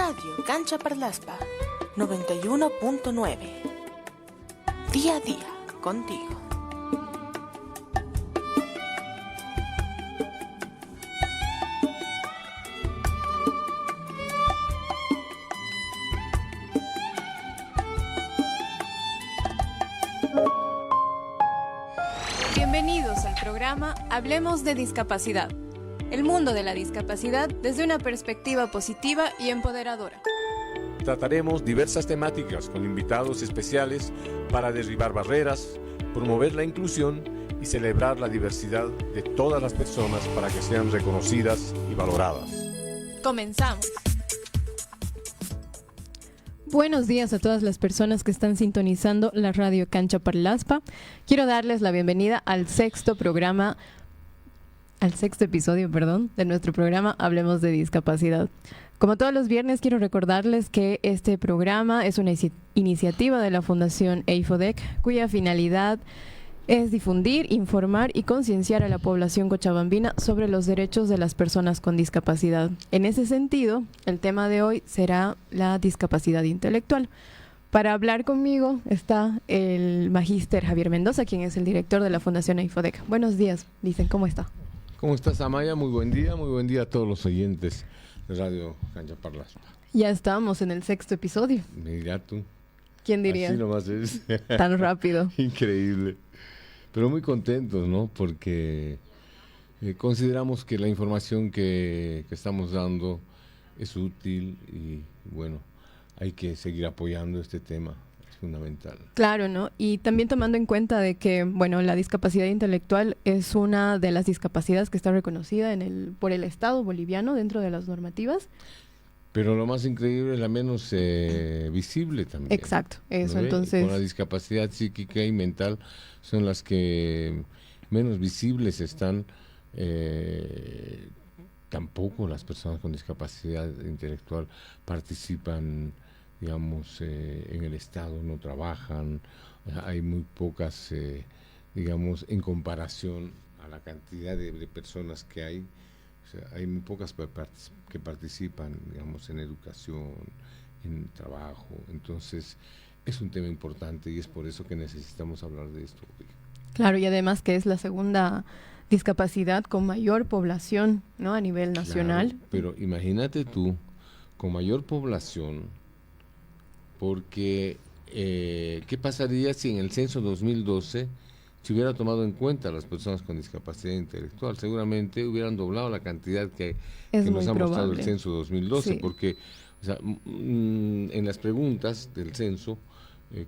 Radio Cancha Parlaspa 91.9. Día a día contigo. Bienvenidos al programa Hablemos de Discapacidad. El mundo de la discapacidad desde una perspectiva positiva y empoderadora. Trataremos diversas temáticas con invitados especiales para derribar barreras, promover la inclusión y celebrar la diversidad de todas las personas para que sean reconocidas y valoradas. Comenzamos. Buenos días a todas las personas que están sintonizando la Radio Cancha Parlaspa. Quiero darles la bienvenida al sexto episodio, de nuestro programa Hablemos de Discapacidad. Como todos los viernes, quiero recordarles que este programa es una iniciativa de la Fundación EIFODEC, cuya finalidad es difundir, informar y concienciar a la población cochabambina sobre los derechos de las personas con discapacidad. En ese sentido, el tema de hoy será la discapacidad intelectual. Para hablar conmigo está el magíster Javier Mendoza, quien es el director de la Fundación EIFODEC. Buenos días, dicen, ¿cómo está? ¿Cómo estás, Amaya? Muy buen día a todos los oyentes de Radio Cancha Parlaspa. Ya estamos en el sexto episodio. Mira tú. ¿Quién diría? Así nomás es. Tan rápido. Increíble. Pero muy contentos, ¿no? Porque consideramos que la información que estamos dando es útil y, bueno, hay que seguir apoyando este tema. Es fundamental. Claro, ¿no? Y también tomando en cuenta de que, bueno, la discapacidad intelectual es una de las discapacidades que está reconocida por el Estado boliviano dentro de las normativas. Pero lo más increíble es la menos visible también. Exacto, eso, ¿no? Entonces... Con la discapacidad psíquica y mental son las que menos visibles están. Tampoco las personas con discapacidad intelectual participan, digamos, en el Estado, no trabajan. Hay muy pocas, digamos, en comparación a la cantidad de personas que hay. O sea, hay muy pocas que participan, digamos, en educación, en trabajo. Entonces, es un tema importante y es por eso que necesitamos hablar de esto hoy. Claro, y además que es la segunda discapacidad con mayor población, ¿no? A nivel nacional. Claro, pero imagínate tú, con mayor población, porque ¿qué pasaría si en el censo 2012 se hubiera tomado en cuenta a las personas con discapacidad intelectual? Seguramente hubieran doblado la cantidad que nos ha mostrado el censo 2012, sí. Porque o sea, en las preguntas del censo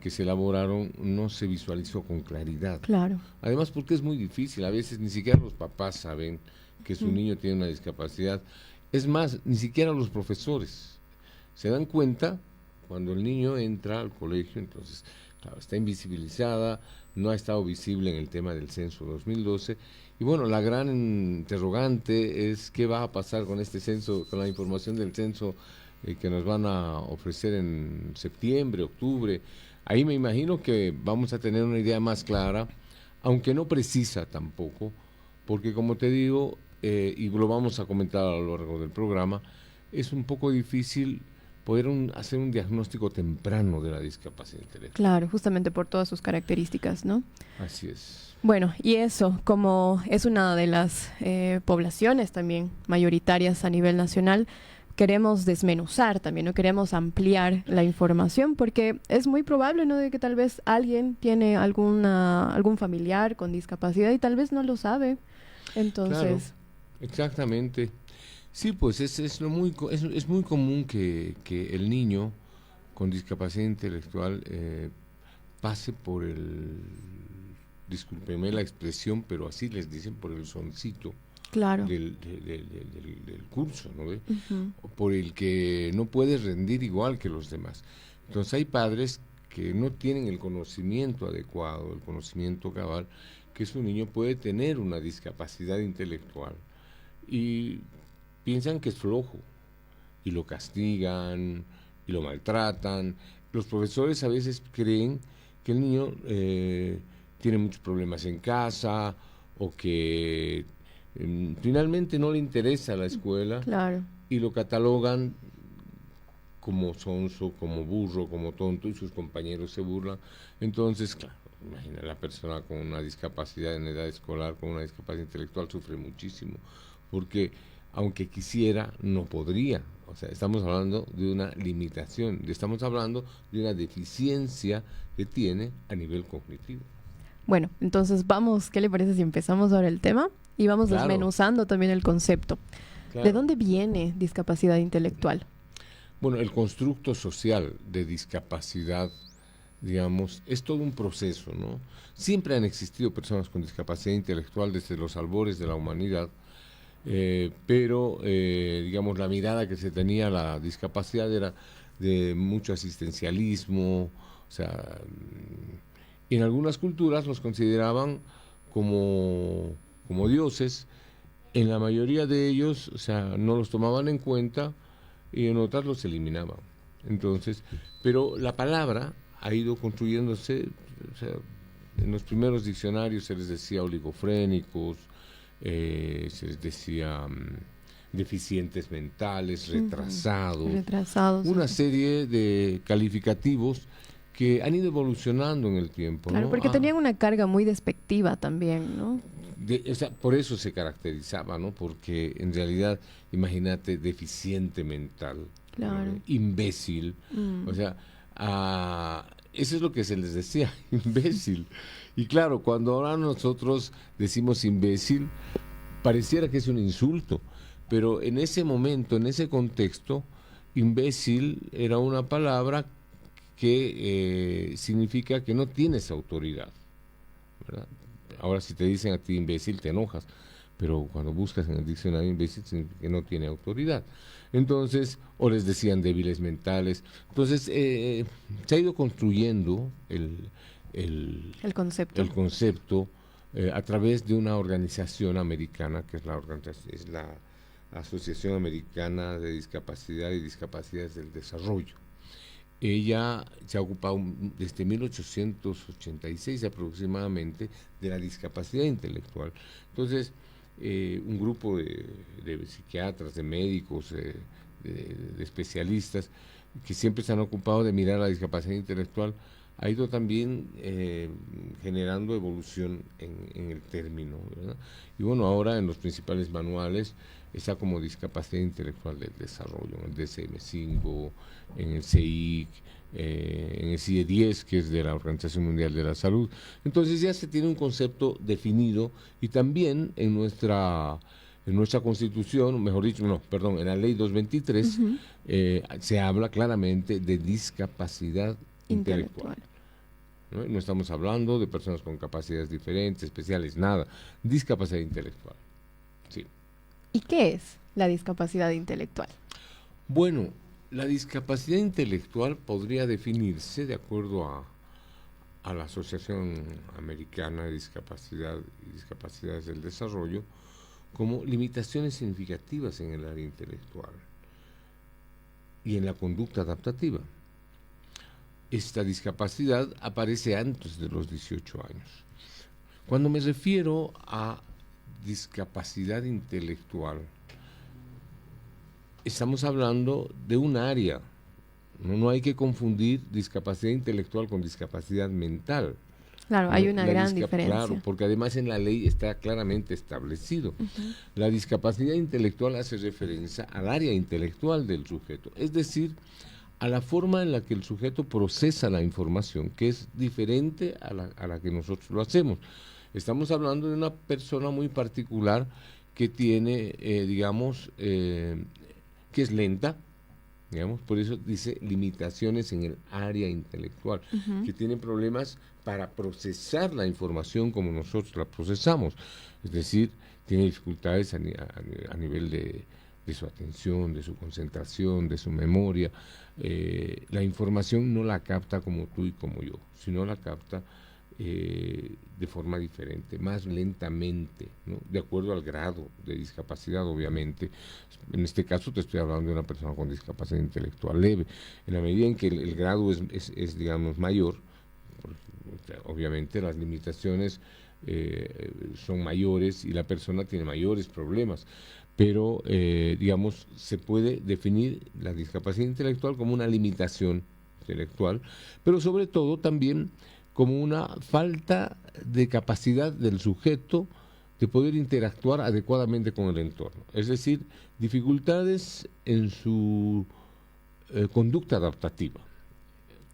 que se elaboraron no se visualizó con claridad. Claro. Además, porque es muy difícil, a veces ni siquiera los papás saben que su niño tiene una discapacidad. Es más, ni siquiera los profesores se dan cuenta cuando el niño entra al colegio. Entonces, claro, está invisibilizada, no ha estado visible en el tema del censo 2012. Y bueno, la gran interrogante es qué va a pasar con este censo, con la información del censo que nos van a ofrecer en septiembre, octubre. Ahí me imagino que vamos a tener una idea más clara, aunque no precisa tampoco, porque como te digo, y lo vamos a comentar a lo largo del programa, es un poco difícil poder hacer un diagnóstico temprano de la discapacidad intelectual. Claro, justamente por todas sus características, ¿no? Así es. Bueno, y eso, como es una de las poblaciones también mayoritarias a nivel nacional, queremos desmenuzar también, no queremos ampliar la información, porque es muy probable, ¿no?, de que tal vez alguien tiene algún familiar con discapacidad y tal vez no lo sabe. Entonces, claro, exactamente. Sí, pues es muy común que el niño con discapacidad intelectual pase por discúlpeme la expresión, pero así les dicen, por el soncito. Claro. Del curso, ¿no ve? Por el que no puede rendir igual que los demás. Entonces hay padres que no tienen el conocimiento adecuado, el conocimiento cabal, que su niño puede tener una discapacidad intelectual y piensan que es flojo y lo castigan y lo maltratan. Los profesores a veces creen que el niño tiene muchos problemas en casa o que finalmente no le interesa la escuela. Claro. Y lo catalogan como sonso, como burro, como tonto, y sus compañeros se burlan. Entonces, claro, imagina, la persona con una discapacidad en edad escolar, con una discapacidad intelectual, sufre muchísimo, porque aunque quisiera, no podría. O sea, estamos hablando de una limitación, estamos hablando de una deficiencia que tiene a nivel cognitivo. Bueno, entonces vamos, ¿qué le parece si empezamos ahora el tema? Y vamos Claro. desmenuzando también el concepto. Claro. ¿De dónde viene discapacidad intelectual? Bueno, el constructo social de discapacidad, digamos, es todo un proceso, ¿no? Siempre han existido personas con discapacidad intelectual desde los albores de la humanidad, pero, digamos, la mirada que se tenía a la discapacidad era de mucho asistencialismo, o sea, en algunas culturas los consideraban como dioses, en la mayoría de ellos, o sea, no los tomaban en cuenta, y en otras los eliminaban. Entonces, pero la palabra ha ido construyéndose, o sea, en los primeros diccionarios se les decía oligofrénicos, se les decía deficientes mentales, retrasados, una serie de calificativos que han ido evolucionando en el tiempo. Claro, ¿no? porque tenían una carga muy despectiva también, ¿no? O sea, por eso se caracterizaba, ¿no? Porque en realidad, imagínate, deficiente mental, Claro. Imbécil, o sea, eso es lo que se les decía, imbécil. Y claro, cuando ahora nosotros decimos imbécil, pareciera que es un insulto, pero en ese momento, en ese contexto, imbécil era una palabra que significa que no tienes autoridad, ¿verdad? Ahora, si te dicen a ti imbécil, te enojas, pero cuando buscas en el diccionario imbécil, significa que no tiene autoridad. Entonces, o les decían débiles mentales. Entonces, se ha ido construyendo el concepto a través de una organización americana, que es la Asociación Americana de Discapacidad y Discapacidades del Desarrollo. Ella se ha ocupado desde 1886 aproximadamente de la discapacidad intelectual. Entonces, un grupo de psiquiatras, de médicos, de especialistas que siempre se han ocupado de mirar la discapacidad intelectual, ha ido también generando evolución en el término, ¿verdad? Y bueno, ahora en los principales manuales está como discapacidad intelectual del desarrollo, en el DSM-5, en el CIC, en el CIE-10, que es de la Organización Mundial de la Salud. Entonces ya se tiene un concepto definido, y también en nuestra Constitución, mejor dicho, en la Ley 223, se habla claramente de discapacidad intelectual. No estamos hablando de personas con capacidades diferentes, especiales, nada. Discapacidad intelectual. Sí. ¿Y qué es la discapacidad intelectual? Bueno, la discapacidad intelectual podría definirse, de acuerdo a la Asociación Americana de Discapacidad y Discapacidades del Desarrollo, como limitaciones significativas en el área intelectual y en la conducta adaptativa. Esta discapacidad aparece antes de los 18 años. Cuando me refiero a discapacidad intelectual, estamos hablando de un área. No hay que confundir discapacidad intelectual con discapacidad mental. Claro, hay una gran diferencia. Claro, porque además en la ley está claramente establecido. La discapacidad intelectual hace referencia al área intelectual del sujeto, es decir, a la forma en la que el sujeto procesa la información, que es diferente a la que nosotros lo hacemos. Estamos hablando de una persona muy particular que tiene, que es lenta, digamos, por eso dice limitaciones en el área intelectual, que tiene problemas para procesar la información como nosotros la procesamos, es decir, tiene dificultades a nivel de su atención, de su concentración, de su memoria. La información no la capta como tú y como yo, sino la capta de forma diferente, más lentamente, ¿no? De acuerdo al grado de discapacidad, obviamente. En este caso te estoy hablando de una persona con discapacidad intelectual leve. En la medida en que el grado es digamos, mayor, obviamente las limitaciones son mayores y la persona tiene mayores problemas. Pero, digamos, se puede definir la discapacidad intelectual como una limitación intelectual, pero sobre todo también como una falta de capacidad del sujeto de poder interactuar adecuadamente con el entorno. Es decir, dificultades en su conducta adaptativa.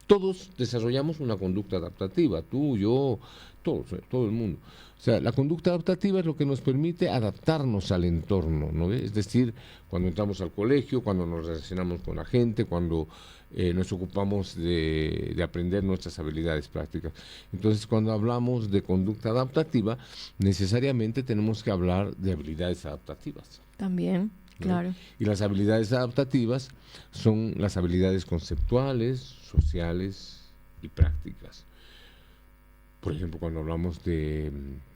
Todos desarrollamos una conducta adaptativa, tú, yo, todos, todo el mundo. O sea, la conducta adaptativa es lo que nos permite adaptarnos al entorno, ¿no? Es decir, cuando entramos al colegio, cuando nos relacionamos con la gente, cuando nos ocupamos de aprender nuestras habilidades prácticas. Entonces, cuando hablamos de conducta adaptativa, necesariamente tenemos que hablar de habilidades adaptativas. También, ¿no? claro. Y las habilidades adaptativas son las habilidades conceptuales, sociales y prácticas. Por ejemplo, cuando hablamos de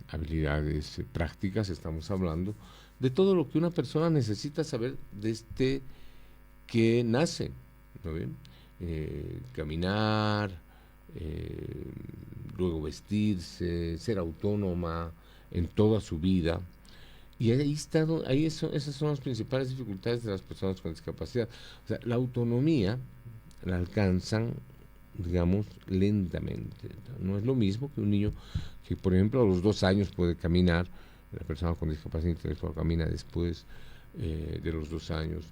habilidades prácticas, estamos hablando de todo lo que una persona necesita saber desde que nace, ¿no ven? Caminar, luego vestirse, ser autónoma en toda su vida. Y esas son las principales dificultades de las personas con discapacidad. O sea, la autonomía la alcanzan, digamos, lentamente. No es lo mismo que un niño que, por ejemplo, a los 2 años puede caminar. La persona con discapacidad intelectual camina después de los 2 años.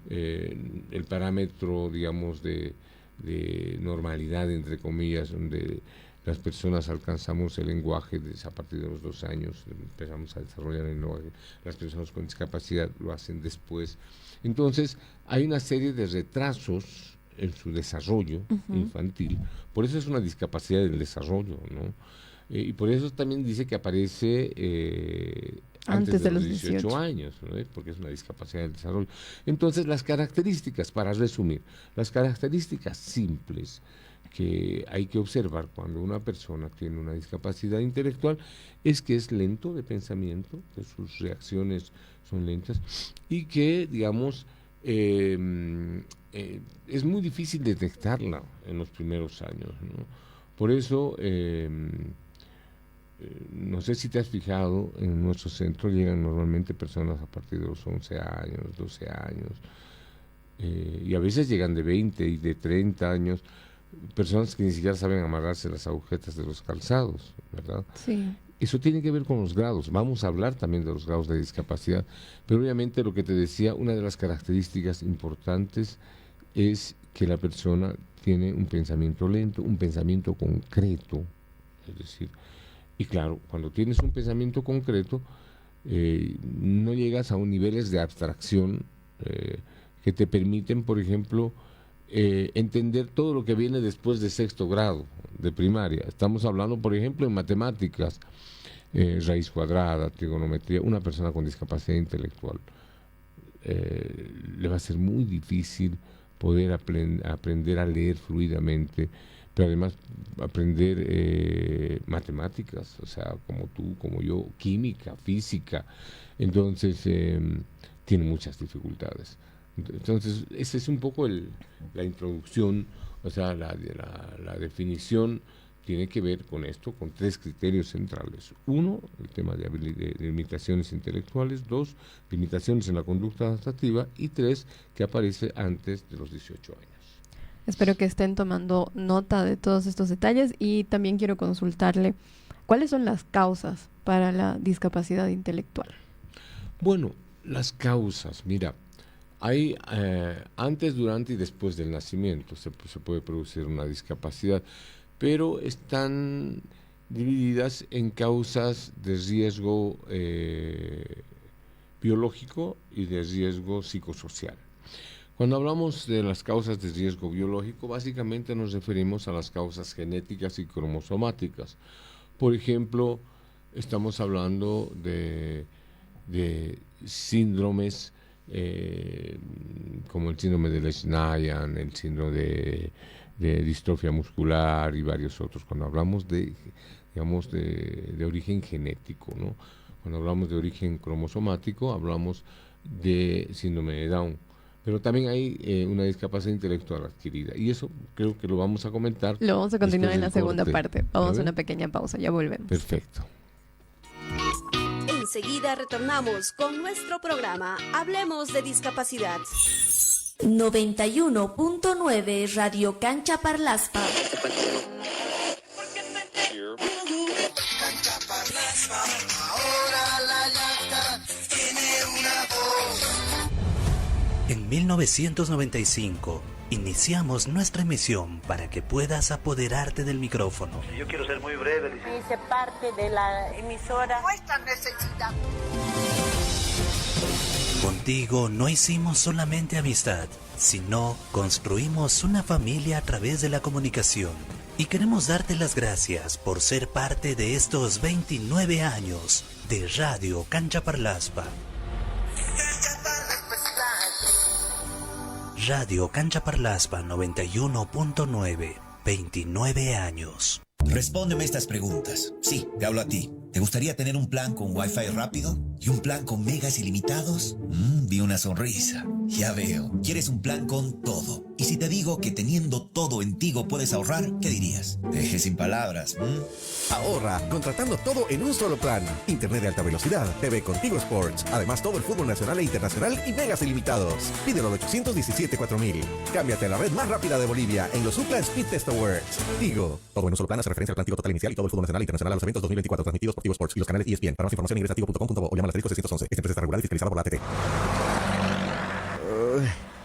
El parámetro, digamos, de normalidad, entre comillas, donde las personas alcanzamos el lenguaje a partir de los 2 años, empezamos a desarrollar el lenguaje. Las personas con discapacidad lo hacen después. Entonces, hay una serie de retrasos en su desarrollo infantil. Por eso es una discapacidad del desarrollo, ¿no? Y por eso también dice que aparece antes de los 18 años, ¿no? Porque es una discapacidad del desarrollo. Entonces, las características, para resumir, las características simples que hay que observar cuando una persona tiene una discapacidad intelectual es que es lento de pensamiento, que sus reacciones son lentas y que, digamos, es muy difícil detectarla en los primeros años, ¿no? Por eso, no sé si te has fijado, en nuestro centro llegan normalmente personas a partir de los 11 años, 12 años, y a veces llegan de 20 y de 30 años, personas que ni siquiera saben amarrarse las agujetas de los calzados, ¿verdad? Sí. Eso tiene que ver con los grados. Vamos a hablar también de los grados de discapacidad, pero obviamente lo que te decía, una de las características importantes es que la persona tiene un pensamiento lento, un pensamiento concreto, es decir, y claro, cuando tienes un pensamiento concreto, no llegas a niveles de abstracción que te permiten, por ejemplo, entender todo lo que viene después de 6º grado de primaria. Estamos hablando, por ejemplo, en matemáticas, raíz cuadrada, trigonometría. Una persona con discapacidad intelectual le va a ser muy difícil poder aprender a leer fluidamente, pero además aprender matemáticas, o sea, como tú, como yo, química, física. Entonces, tiene muchas dificultades. Entonces, esa es un poco la introducción, o sea, la definición tiene que ver con esto, con 3 criterios centrales. 1, el tema de limitaciones intelectuales. 2, limitaciones en la conducta adaptativa. Y 3, que aparece antes de los 18 años. Espero que estén tomando nota de todos estos detalles y también quiero consultarle cuáles son las causas para la discapacidad intelectual. Bueno, las causas, mira, hay antes, durante y después del nacimiento se puede producir una discapacidad, pero están divididas en causas de riesgo biológico y de riesgo psicosocial. Cuando hablamos de las causas de riesgo biológico, básicamente nos referimos a las causas genéticas y cromosomáticas. Por ejemplo, estamos hablando de síndromes como el síndrome de Lesch-Nyhan, el síndrome de distrofia muscular y varios otros. Cuando hablamos de origen genético, ¿no? Cuando hablamos de origen cromosomático, hablamos de síndrome de Down. Pero también hay una discapacidad intelectual adquirida. Y eso creo que lo vamos a comentar. Lo vamos a continuar en la segunda corte. parte. Vamos a una pequeña pausa, ya volvemos. Perfecto. Enseguida retornamos con nuestro programa Hablemos de Discapacidad. 91.9 Radio Cancha Parlaspa. En 1995 iniciamos nuestra emisión para que puedas apoderarte del micrófono. Yo quiero ser muy breve. Hice parte de la emisora. Nuestra necesidad. Contigo no hicimos solamente amistad, sino construimos una familia a través de la comunicación. Y queremos darte las gracias por ser parte de estos 29 años de Radio Cancha Parlaspa. Radio Cancha Parlaspa 91.9, 29 años. Respóndeme estas preguntas. Sí, te hablo a ti. ¿Te gustaría tener un plan con Wi-Fi rápido? ¿Y un plan con megas ilimitados? Vi una sonrisa. Ya veo. ¿Quieres un plan con todo? Y si te digo que teniendo todo en Tigo puedes ahorrar, ¿qué dirías? Te dejé sin palabras. Ahorra contratando todo en un solo plan. Internet de alta velocidad, TV con Tigo Sports. Además todo el fútbol nacional e internacional y megas ilimitados. Pídelo al 817-4000. Cámbiate a la red más rápida de Bolivia en los Supla Speed Test Awards. Tigo. Todo en un solo plan hace referencia al plan Tigo Total Inicial y todo el fútbol nacional e internacional a los eventos 2024 transmitidos por Tigo Sports y los canales ESPN. Para más información ingresa a tigo.com.bo o llama al asterisco 611. Esta empresa está regulada y fiscalizada por la ATT.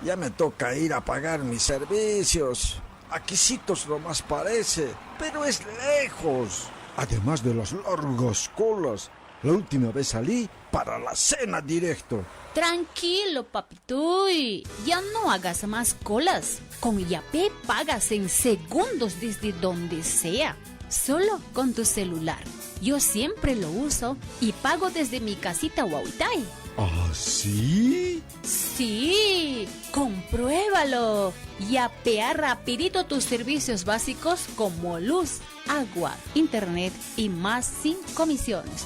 Ya me toca ir a pagar mis servicios. A Quesitos nomás parece, pero es lejos. Además de las largas colas. La última vez salí para la cena directo. Tranquilo, papituy. Ya no hagas más colas. Con Yapé pagas en segundos desde donde sea. Solo con tu celular. Yo siempre lo uso y pago desde mi casita Huautay. ¿Ah, sí? Sí, compruébalo. Yapea rapidito tus servicios básicos como luz, agua, internet y más sin comisiones.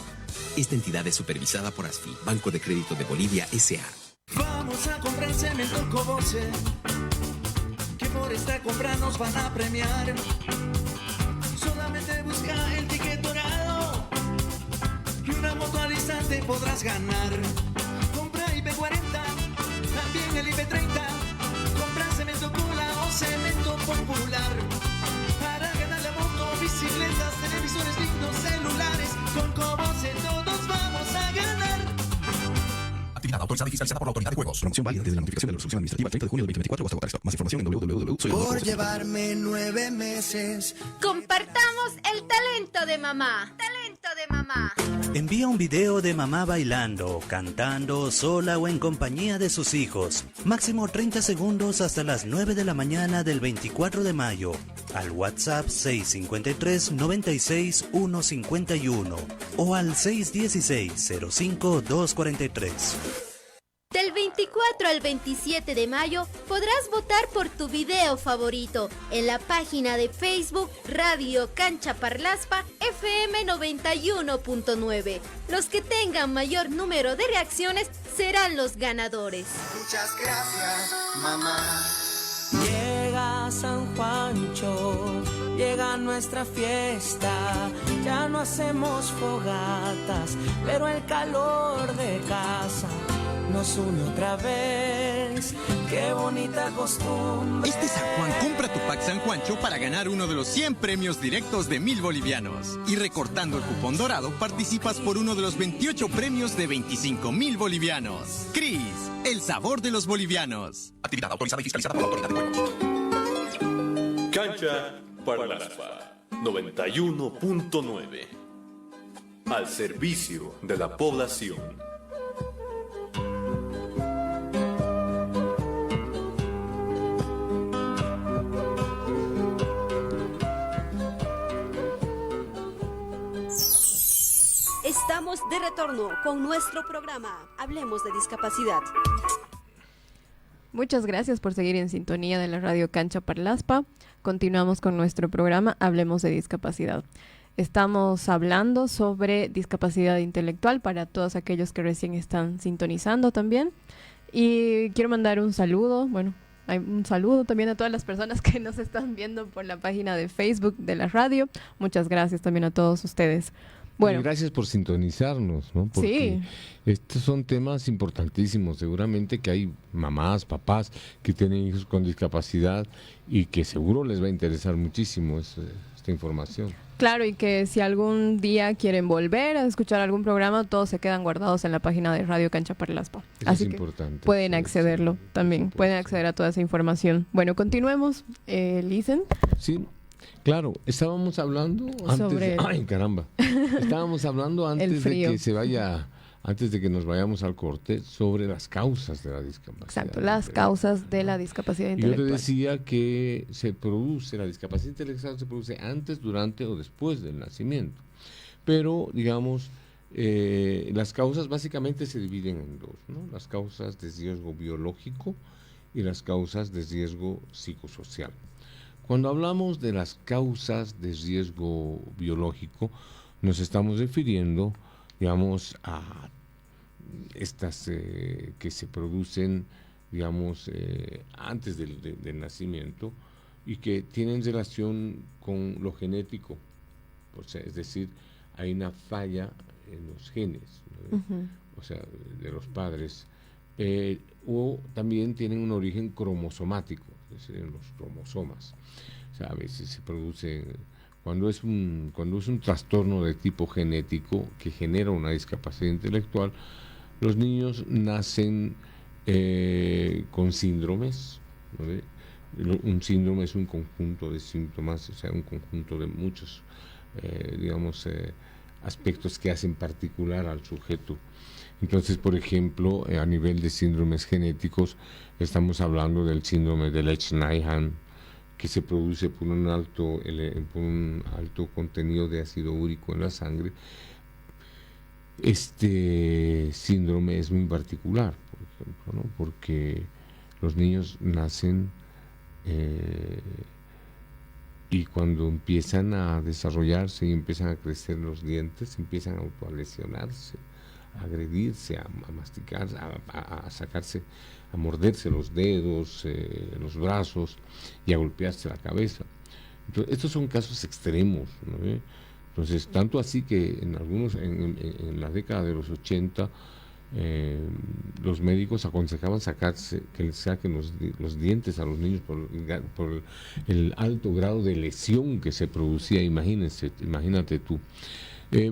Esta entidad es supervisada por ASFI, Banco de Crédito de Bolivia, S.A. Vamos a comprar cemento Cobose, que por esta compra nos van a premiar. Solamente busca el ticket dorado y una moto al instante podrás ganar. Compra IP40, también el IP30. Compra cemento Cula o cemento Popular. Para ganar la moto, bicicletas, televisores lindos, celulares. Con Cobose todos vamos a ganar. Actividad autorizada y fiscalizada por la Autoridad de Juegos. Promoción válida desde la notificación de la resolución administrativa el 30 de junio de 2024 o hasta agotar stock. Más información en www.soyloco.com. Por llevarme 9 meses. Compartamos el talento de mamá. Talento de mamá. Envía un video de mamá bailando, cantando, sola o en compañía de sus hijos. Máximo 30 segundos hasta las 9 de la mañana del 24 de mayo. Al WhatsApp 653-96-151 o al 616-05-243. Del 24 al 27 de mayo podrás votar por tu video favorito en la página de Facebook Radio Cancha Parlaspa FM 91.9. Los que tengan mayor número de reacciones serán los ganadores. Muchas gracias, mamá. Llega San Juancho, llega nuestra fiesta. Ya no hacemos fogatas, pero el calor de casa nos une otra vez. Qué bonita costumbre. Este San Juan, compra tu pack San Juancho para ganar uno de los 100 premios directos de 1000 bolivianos. Y recortando el cupón dorado, participas por uno de los 28 premios de 25,000 bolivianos. Cris, el sabor de los bolivianos. Actividad autorizada y fiscalizada por la Autoridad de Juegos. Cancha Parlaspa 91.9. Al servicio de la población. Estamos de retorno con nuestro programa Hablemos de Discapacidad. Muchas gracias por seguir en sintonía de la Radio Cancha Parlaspa. Continuamos con nuestro programa Hablemos de Discapacidad. Estamos hablando sobre discapacidad intelectual para todos aquellos que recién están sintonizando también. Y quiero mandar un saludo, un saludo también a todas las personas que nos están viendo por la página de Facebook de la radio. Muchas gracias también a todos ustedes. Bueno, y gracias por sintonizarnos, ¿no? Porque estos son temas importantísimos. Seguramente que hay mamás, papás que tienen hijos con discapacidad y que seguro les va a interesar muchísimo esta información. Claro, y que si algún día quieren volver a escuchar algún programa, todos se quedan guardados en la página de Radio Cancha Parlaspa. Así que importante. Pueden accederlo también, pueden acceder a toda esa información. Bueno, continuemos, Lisen. Sí. Claro, estábamos hablando antes ¡ay, caramba! Estábamos hablando antes de que nos vayamos al corte sobre las causas de la discapacidad. Exacto, las causas de la discapacidad intelectual. Yo te decía que la discapacidad intelectual se produce antes, durante o después del nacimiento. Pero, digamos, las causas básicamente se dividen en dos, ¿no? Las causas de riesgo biológico y las causas de riesgo psicosocial. Cuando hablamos de las causas de riesgo biológico, nos estamos refiriendo, digamos, a estas que se producen, digamos, antes del nacimiento y que tienen relación con lo genético. O sea, es decir, hay una falla en los genes, ¿no? O sea, de los padres, o también tienen un origen cromosomático, es decir, en los cromosomas. O sea, a veces se produce, cuando es un trastorno de tipo genético que genera una discapacidad intelectual, los niños nacen con síndromes, ¿no? Un síndrome es un conjunto de síntomas, o sea, un conjunto de muchos, aspectos que hacen particular al sujeto. Entonces, por ejemplo, a nivel de síndromes genéticos, estamos hablando del síndrome de Lesch-Nyhan, que se produce por un alto contenido de ácido úrico en la sangre. Este síndrome es muy particular, por ejemplo, ¿no? Porque los niños nacen y cuando empiezan a desarrollarse y empiezan a crecer los dientes, empiezan a autolesionarse, a agredirse, a masticar, a sacarse, a morderse los dedos, los brazos y a golpearse la cabeza. Entonces, estos son casos extremos, ¿no? Entonces, tanto así que en la década de los 80, los médicos aconsejaban que les saquen los dientes a los niños por el alto grado de lesión que se producía, imagínate tú.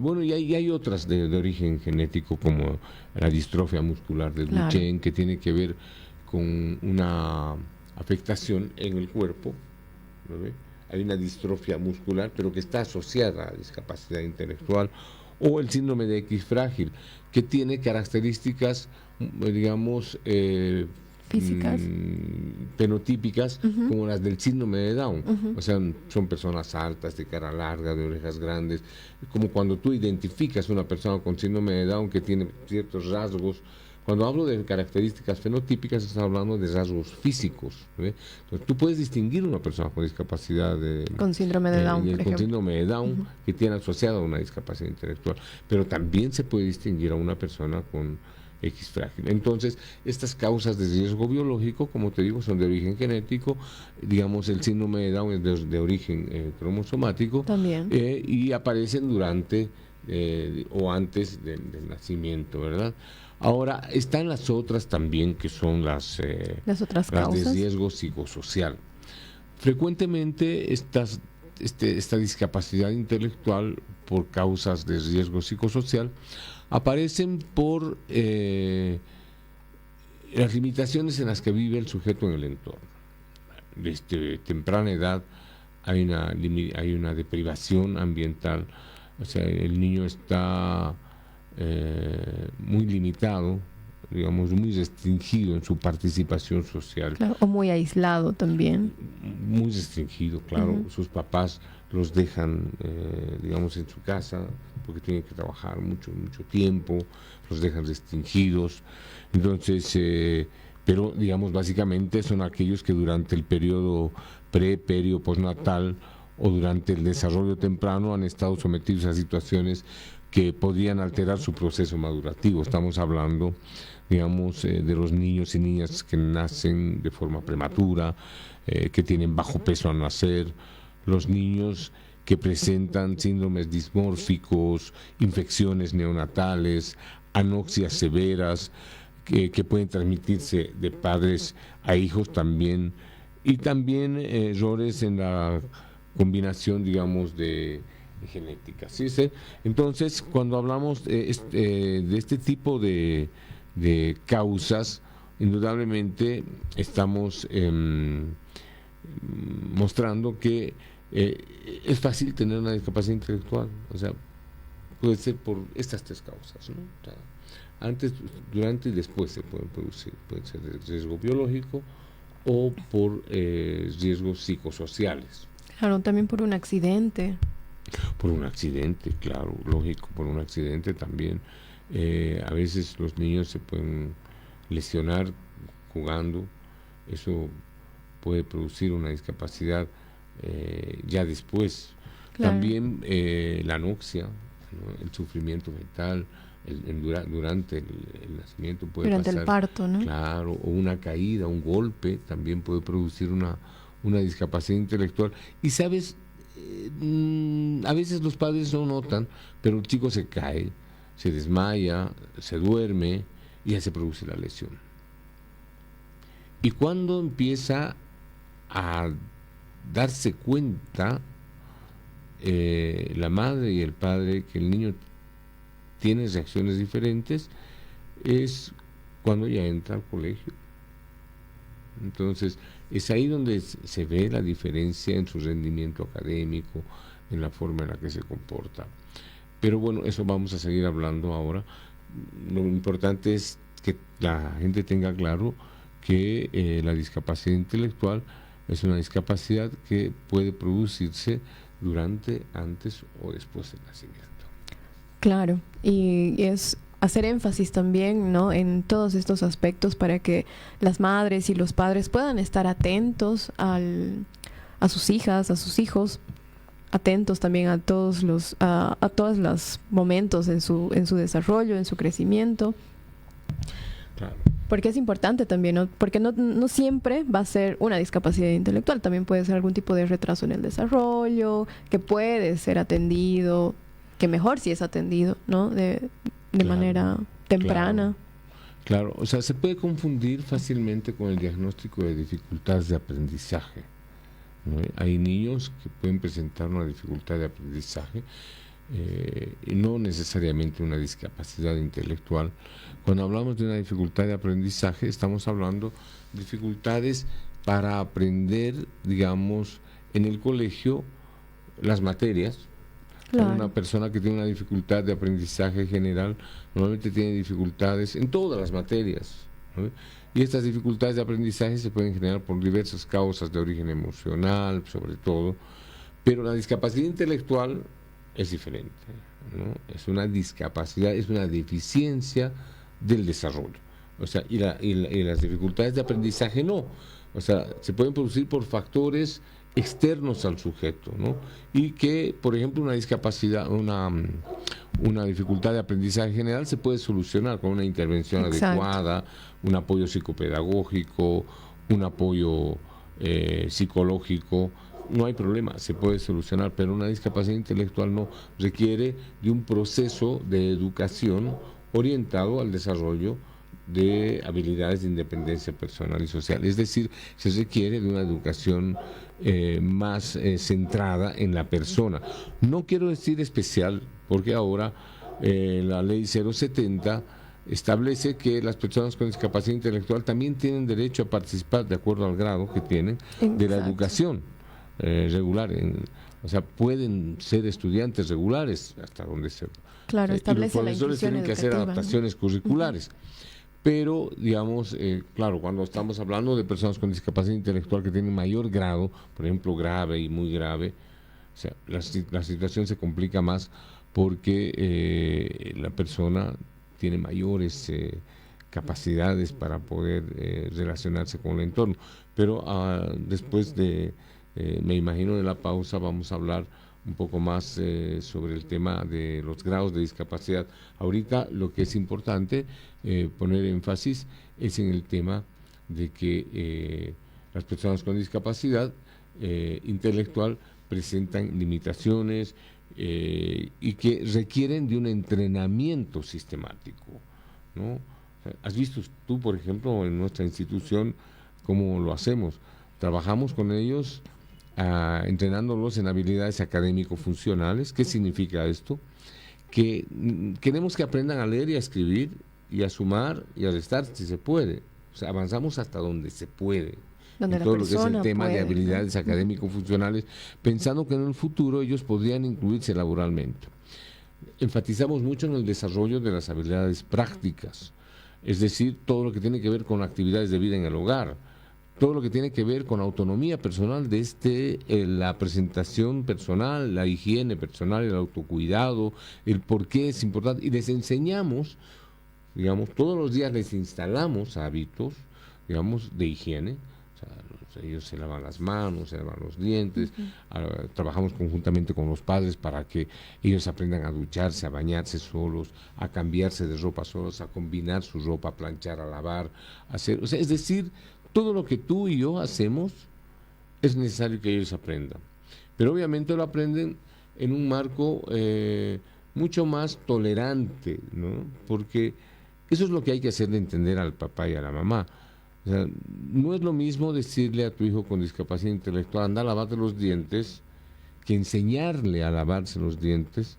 Bueno, y hay otras de origen genético, como la distrofia muscular de Duchenne, que tiene que ver con una afectación en el cuerpo, ¿no? Hay una distrofia muscular, pero que está asociada a discapacidad intelectual, o el síndrome de X frágil, que tiene características, digamos, físicas, fenotípicas, como las del síndrome de Down. O sea, son personas altas, de cara larga, de orejas grandes, como cuando tú identificas una persona con síndrome de Down que tiene ciertos rasgos. Cuando hablo de características fenotípicas, estoy hablando de rasgos físicos, ¿ve? Entonces, tú puedes distinguir una persona con discapacidad con síndrome de Down, con síndrome de Down, que tiene asociada una discapacidad intelectual, pero también se puede distinguir a una persona con X frágil. Entonces, estas causas de riesgo biológico, como te digo, son de origen genético. Digamos, el síndrome de Down es de origen cromosomático, también, y aparecen durante o antes del nacimiento, ¿verdad? Ahora, están las otras también, que son las otras causas de riesgo psicosocial. Frecuentemente esta discapacidad intelectual por causas de riesgo psicosocial aparecen por las limitaciones en las que vive el sujeto en el entorno. Desde temprana edad hay una deprivación ambiental, o sea, el niño está muy limitado, digamos, muy restringido en su participación social. Claro, o muy aislado también. Muy restringido, claro. Sus papás los dejan, digamos, en su casa porque tienen que trabajar mucho tiempo, los dejan restringidos. Entonces, pero, digamos, básicamente son aquellos que durante el periodo perio, postnatal o durante el desarrollo temprano han estado sometidos a situaciones que podrían alterar su proceso madurativo. Estamos hablando, digamos, de los niños y niñas que nacen de forma prematura, que tienen bajo peso al nacer, los niños que presentan síndromes dismórficos, infecciones neonatales, anoxias severas, que pueden transmitirse de padres a hijos también, y también errores en la combinación, digamos, de genética. ¿Sí? Entonces, cuando hablamos de este tipo de causas, indudablemente estamos mostrando que es fácil tener una discapacidad intelectual. O sea, puede ser por estas tres causas, ¿no? O sea, antes, durante y después se pueden producir. Puede ser de riesgo biológico o por riesgos psicosociales. Claro, también por un accidente. Por un accidente, claro, lógico, por un accidente también. A veces los niños se pueden lesionar jugando, eso puede producir una discapacidad ya después. Claro. También la anoxia, ¿no? El sufrimiento fetal durante el nacimiento puede durante pasar, el parto, ¿no? Claro, o una caída, un golpe también puede producir una discapacidad intelectual. Y sabes, a veces los padres no notan, pero el chico se cae, se desmaya, se duerme y ya se produce la lesión. Y cuando empieza a darse cuenta la madre y el padre que el niño tiene reacciones diferentes, es cuando ya entra al colegio. Entonces, es ahí donde se ve la diferencia en su rendimiento académico, en la forma en la que se comporta. Pero bueno, eso vamos a seguir hablando ahora. Lo importante es que la gente tenga claro que la discapacidad intelectual es una discapacidad que puede producirse durante, antes o después del nacimiento. Claro, y es hacer énfasis también, ¿no?, en todos estos aspectos para que las madres y los padres puedan estar atentos a sus hijas, a sus hijos, atentos también a todos los momentos en su desarrollo, en su crecimiento. Claro. Porque es importante también, ¿no? Porque no siempre va a ser una discapacidad intelectual, también puede ser algún tipo de retraso en el desarrollo, que puede ser atendido, que mejor si es atendido, ¿no?, de claro, manera temprana. Claro, o sea, se puede confundir fácilmente con el diagnóstico de dificultades de aprendizaje, ¿no? Hay niños que pueden presentar una dificultad de aprendizaje, y no necesariamente una discapacidad intelectual. Cuando hablamos de una dificultad de aprendizaje, estamos hablando de dificultades para aprender, digamos, en el colegio las materias. Claro. Una persona que tiene una dificultad de aprendizaje general normalmente tiene dificultades en todas las materias, ¿no? Y estas dificultades de aprendizaje se pueden generar por diversas causas de origen emocional, sobre todo, pero la discapacidad intelectual es diferente, ¿no? Es una discapacidad, es una deficiencia del desarrollo. O sea, y las dificultades de aprendizaje no. O sea, se pueden producir por factores externos al sujeto, ¿no? Y que, por ejemplo, una discapacidad, una dificultad de aprendizaje general se puede solucionar con una intervención adecuada, un apoyo psicopedagógico, un apoyo psicológico. No hay problema, se puede solucionar, pero una discapacidad intelectual no, requiere de un proceso de educación orientado al desarrollo de habilidades de independencia personal y social. Es decir, se requiere de una educación más centrada en la persona. No quiero decir especial, porque ahora la ley 070 establece que las personas con discapacidad intelectual también tienen derecho a participar, de acuerdo al grado que tienen, de la educación regular. O sea, pueden ser estudiantes regulares hasta donde se... Claro, establece y los profesores tienen que hacer adaptaciones curriculares. Pero, digamos, claro, cuando estamos hablando de personas con discapacidad intelectual que tienen mayor grado, por ejemplo, grave y muy grave, o sea, la situación se complica más porque la persona tiene mayores capacidades para poder relacionarse con el entorno. Pero después de, me imagino, de la pausa, vamos a hablar un poco más sobre el tema de los grados de discapacidad. Ahorita lo que es importante poner énfasis es en el tema de que las personas con discapacidad intelectual presentan limitaciones y que requieren de un entrenamiento sistemático, ¿no? ¿Has visto tú, por ejemplo, en nuestra institución cómo lo hacemos? Trabajamos con ellos entrenándolos en habilidades académico-funcionales. ¿Qué significa esto? Que queremos que aprendan a leer y a escribir y a sumar y a restar si se puede. O sea, avanzamos hasta donde se puede. En todo lo que es el tema de habilidades académico-funcionales, pensando que en el futuro ellos podrían incluirse laboralmente. Enfatizamos mucho en el desarrollo de las habilidades prácticas, es decir, todo lo que tiene que ver con actividades de vida en el hogar, todo lo que tiene que ver con autonomía personal, desde la presentación personal, la higiene personal, el autocuidado, el por qué es importante, y les enseñamos, digamos, todos los días les instalamos hábitos, digamos, de higiene. O sea, ellos se lavan las manos, se lavan los dientes, trabajamos conjuntamente con los padres para que ellos aprendan a ducharse, a bañarse solos, a cambiarse de ropa solos, a combinar su ropa, a planchar, a lavar, a hacer, o sea, es decir, todo lo que tú y yo hacemos es necesario que ellos aprendan, pero obviamente lo aprenden en un marco mucho más tolerante, ¿no? Porque eso es lo que hay que hacerle entender al papá y a la mamá. O sea, no es lo mismo decirle a tu hijo con discapacidad intelectual, anda a lavarte los dientes, que enseñarle a lavarse los dientes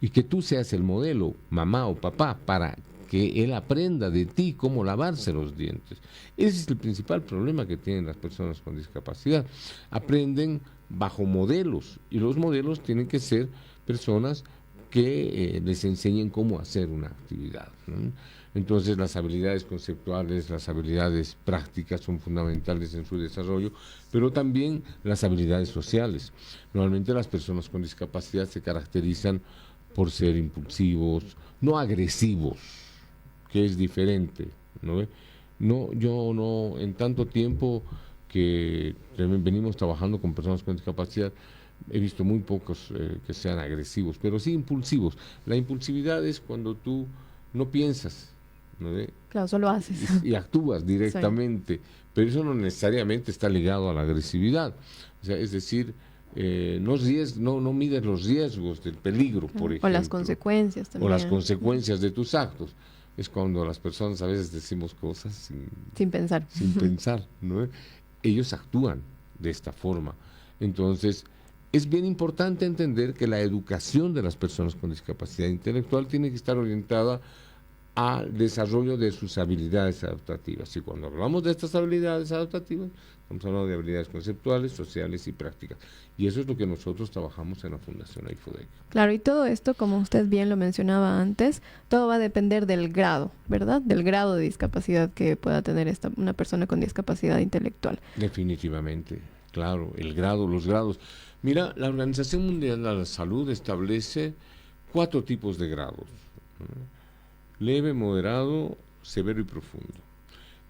y que tú seas el modelo, mamá o papá, para que él aprenda de ti cómo lavarse los dientes. Ese es el principal problema que tienen las personas con discapacidad. Aprenden bajo modelos, y los modelos tienen que ser personas que les enseñen cómo hacer una actividad, ¿no? Entonces las habilidades conceptuales, las habilidades prácticas son fundamentales en su desarrollo, pero también las habilidades sociales. Normalmente las personas con discapacidad se caracterizan por ser impulsivos, no agresivos, que es diferente, ¿no? Yo no, en tanto tiempo que venimos trabajando con personas con discapacidad, he visto muy pocos que sean agresivos, pero sí impulsivos. La impulsividad es cuando tú no piensas, ¿no? Claro, solo haces. Y actúas directamente, sí. Pero eso no necesariamente está ligado a la agresividad. O sea, es decir, no mides los riesgos del peligro, por ejemplo. O las consecuencias también. O las consecuencias de tus actos. Es cuando las personas a veces decimos cosas sin pensar. Sin pensar, ¿no? Ellos actúan de esta forma. Entonces, es bien importante entender que la educación de las personas con discapacidad intelectual tiene que estar orientada al desarrollo de sus habilidades adaptativas. Y cuando hablamos de estas habilidades adaptativas, estamos hablando de habilidades conceptuales, sociales y prácticas. Y eso es lo que nosotros trabajamos en la Fundación AIFODEC. Claro, y todo esto, como usted bien lo mencionaba antes, todo va a depender del grado, ¿verdad? Del grado de discapacidad que pueda tener una persona con discapacidad intelectual. Definitivamente, claro, el grado, los grados. Mira, la Organización Mundial de la Salud establece 4 tipos de grados, ¿no? Leve, moderado, severo y profundo.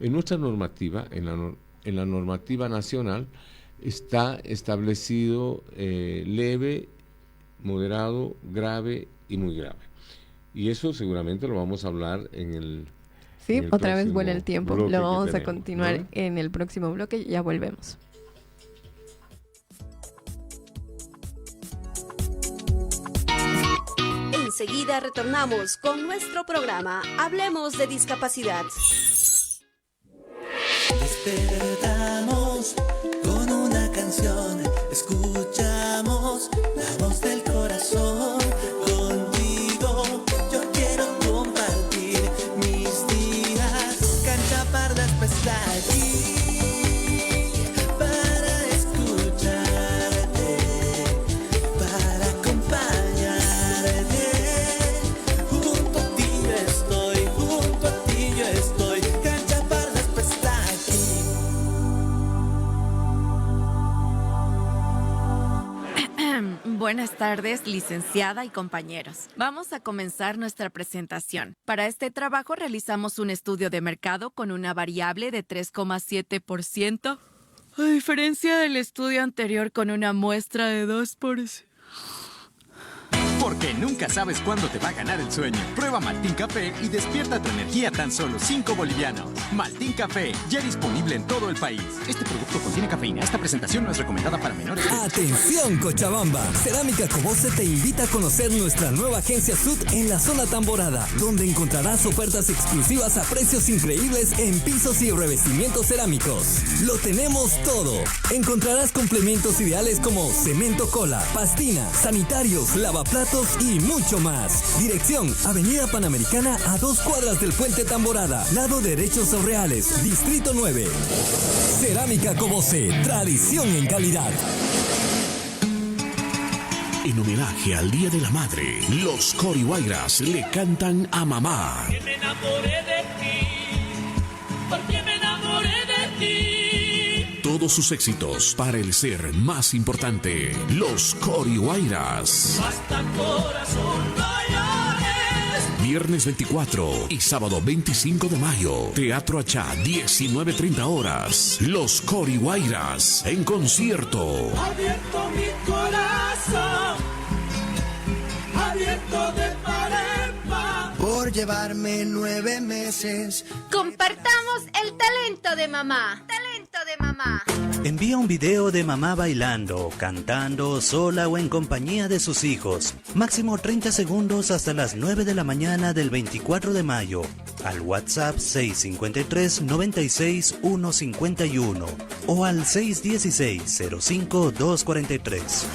En nuestra normativa, en la normativa nacional, está establecido leve, moderado, grave y muy grave. Y eso seguramente lo vamos a hablar en el Sí, otra vez vuela el tiempo. Lo vamos a continuar, ¿no?, en el próximo bloque. Ya volvemos. Enseguida retornamos con nuestro programa Hablemos de Discapacidad. Despertamos con una canción, escuchamos la voz del corazón. Contigo yo quiero compartir mis días. Cancha Pardas está aquí para escucharte, para acompañarte. Junto a ti yo estoy, junto a ti yo estoy. Cancha Pardas está aquí. Buenas tardes, licenciada y compañeros. Vamos a comenzar nuestra presentación. Para este trabajo realizamos un estudio de mercado con una variable de 3,7%, a diferencia del estudio anterior con una muestra de 2%. Porque que nunca sabes cuándo te va a ganar el sueño. Prueba Maltín Café y despierta tu energía a tan solo 5 bolivianos. Maltín Café, ya disponible en todo el país. Este producto contiene cafeína. Esta presentación no es recomendada para menores de... ¡Atención, Cochabamba! Cerámica Cobose te invita a conocer nuestra nueva agencia Sud en la zona Tamborada, donde encontrarás ofertas exclusivas a precios increíbles en pisos y revestimientos cerámicos. Lo tenemos todo. Encontrarás complementos ideales como cemento cola, pastina, sanitarios, lavaplatos y mucho más. Dirección: Avenida Panamericana a 2 cuadras del Puente Tamborada, lado derecho Sorreales, Distrito 9. Cerámica Cobose, tradición en calidad. En homenaje al Día de la Madre, los Corihuayras le cantan a mamá. Porque me enamoré de ti, porque me enamoré de ti. Todos sus éxitos para el ser más importante, los Corihuayras. Basta, corazón, no llores. Viernes 24 y sábado 25 de mayo, Teatro Achá, 19:30 horas. Los Corihuayras en concierto. Abierto mi corazón, abierto de par en par. Por llevarme 9 meses. Compartamos el talento de mamá. Talento de mamá. Envía un video de mamá bailando, cantando, sola o en compañía de sus hijos. Máximo 30 segundos hasta las 9 de la mañana del 24 de mayo. Al WhatsApp 653 96 151 o al 616 05 243.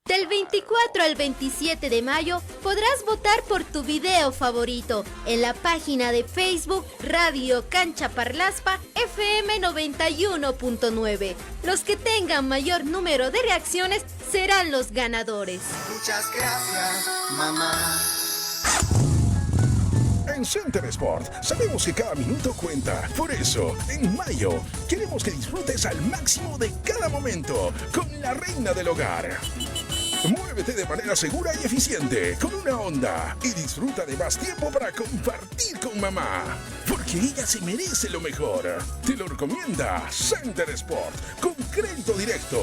Del 24 al 27 de mayo podrás votar por tu video favorito en la página de Facebook Radio Cancha Parlaspa FM 91.9. Los que tengan mayor número de reacciones serán los ganadores. Muchas gracias, mamá. En Center Sport sabemos que cada minuto cuenta. Por eso, en mayo, queremos que disfrutes al máximo de cada momento con la reina del hogar. Muévete de manera segura y eficiente con una Honda y disfruta de más tiempo para compartir con mamá. Porque ella se merece lo mejor. Te lo recomienda Center Sport con crédito directo.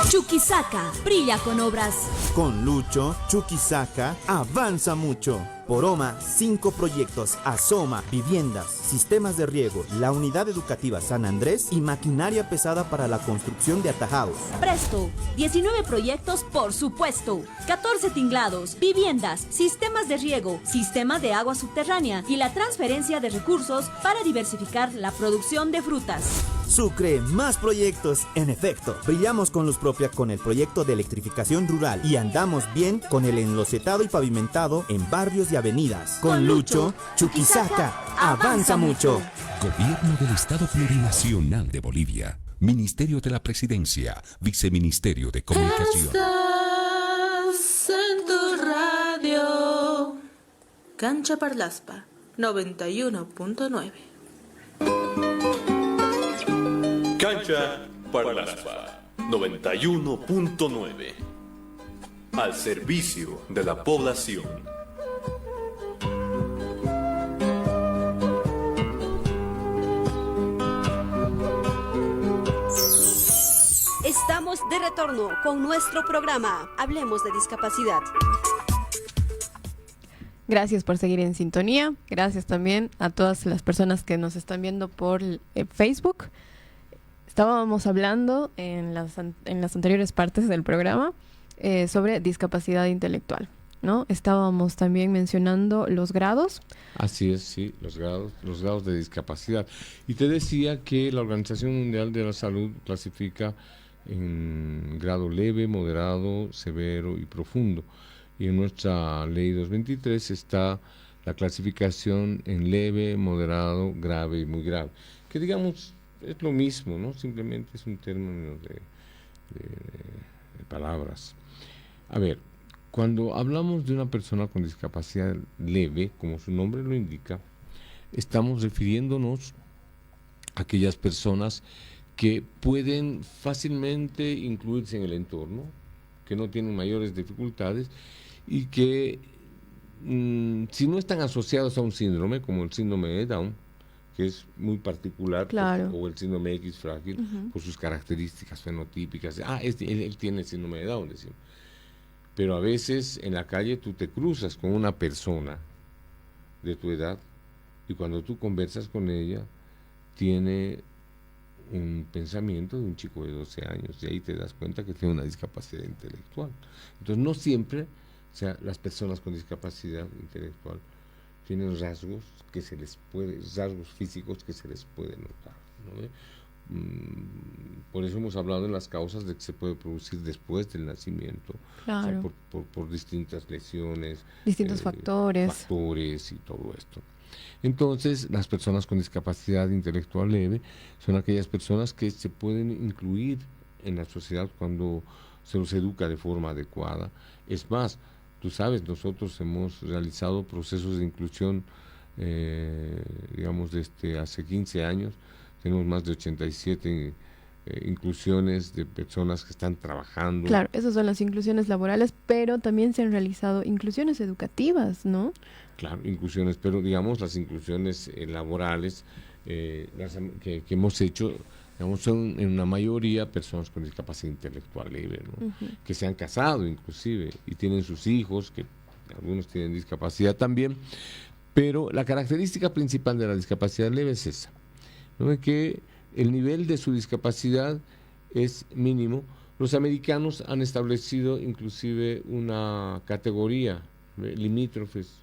Chuquisaca brilla con obras. Con Lucho, Chuquisaca avanza mucho. Por OMA, 5 proyectos: Asoma, viviendas, sistemas de riego, la unidad educativa San Andrés y maquinaria pesada para la construcción de atajados. Presto, 19 proyectos por supuesto. 14 tinglados, viviendas, sistemas de riego, sistema de agua subterránea y la transferencia de recursos para diversificar la producción de frutas. Sucre, más proyectos. En efecto, brillamos con luz propia con el proyecto de electrificación rural y andamos bien con el enlocetado y pavimentado en barrios y avenidas. Con Lucho, Chuquisaca avanza mucho. Gobierno del Estado Plurinacional de Bolivia. Ministerio de la Presidencia. Viceministerio de Comunicación. Estás en tu radio. Cancha Parlaspa 91.9. Cancha Parlaspa 91.9. Al servicio de la población. Estamos de retorno con nuestro programa Hablemos de Discapacidad. Gracias por seguir en sintonía. Gracias también a todas las personas que nos están viendo por Facebook. Estábamos hablando en las anteriores partes del programa sobre discapacidad intelectual, ¿no? Estábamos también mencionando los grados. Así es, sí, los grados de discapacidad. Y te decía que la Organización Mundial de la Salud clasifica en grado leve, moderado, severo y profundo. Y en nuestra ley 223 está la clasificación en leve, moderado, grave y muy grave. Que digamos es lo mismo, ¿no? Simplemente es un término de palabras. A ver, cuando hablamos de una persona con discapacidad leve, como su nombre lo indica, estamos refiriéndonos a aquellas personas que pueden fácilmente incluirse en el entorno, que no tienen mayores dificultades y que si no están asociados a un síndrome, como el síndrome de Down, que es muy particular, claro, o el síndrome X frágil, por sus características fenotípicas. Él tiene el síndrome de Down, decimos. Pero a veces en la calle tú te cruzas con una persona de tu edad y cuando tú conversas con ella tiene un pensamiento de un chico de 12 años y ahí te das cuenta que tiene una discapacidad intelectual. Entonces no siempre, o sea, las personas con discapacidad intelectual tienen rasgos físicos que se les puede notar, ¿no? Por eso hemos hablado en las causas de que se puede producir después del nacimiento, claro. O sea, por distintas lesiones, distintos factores y todo esto. Entonces, las personas con discapacidad intelectual leve son aquellas personas que se pueden incluir en la sociedad cuando se los educa de forma adecuada. Es más, tú sabes, nosotros hemos realizado procesos de inclusión, digamos, desde hace 15 años. Tenemos más de 87 inclusiones de personas que están trabajando. Claro, esas son las inclusiones laborales, pero también se han realizado inclusiones educativas, ¿no? Claro, inclusiones, pero digamos las inclusiones laborales que hemos hecho, digamos, son en una mayoría personas con discapacidad intelectual leve, ¿no? Que se han casado inclusive y tienen sus hijos, que algunos tienen discapacidad también, pero la característica principal de la discapacidad leve es esa, ¿no? Que el nivel de su discapacidad es mínimo. Los americanos han establecido inclusive una categoría, ¿no? Limítrofes,